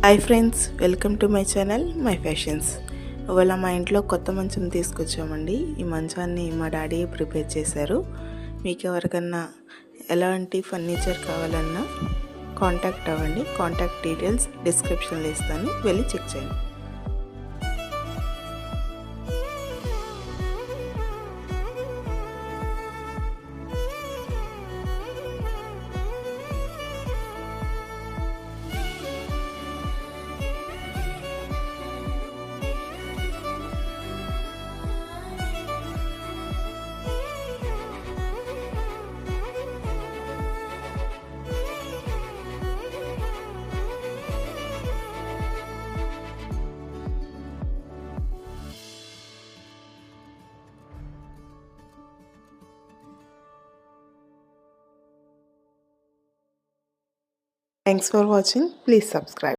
Hi friends, welcome to my channel my fashions. ఇవాళ మా ఇంట్లో కొత్త మంచం తీసుకొచ్చామండి. ఈ మంచాన్ని మా డాడీ ప్రిపేర్ చేశారు. మీకు ఎవరికన్నా ఎలాంటి ఫర్నిచర్ కావాలన్నా కాంటాక్ట్ అవ్వండి. కాంటాక్ట్ డీటెయిల్స్ డిస్క్రిప్షన్లో ఇస్తాను, వెళ్ళి చెక్ చేయండి. Thanks for watching. Please subscribe.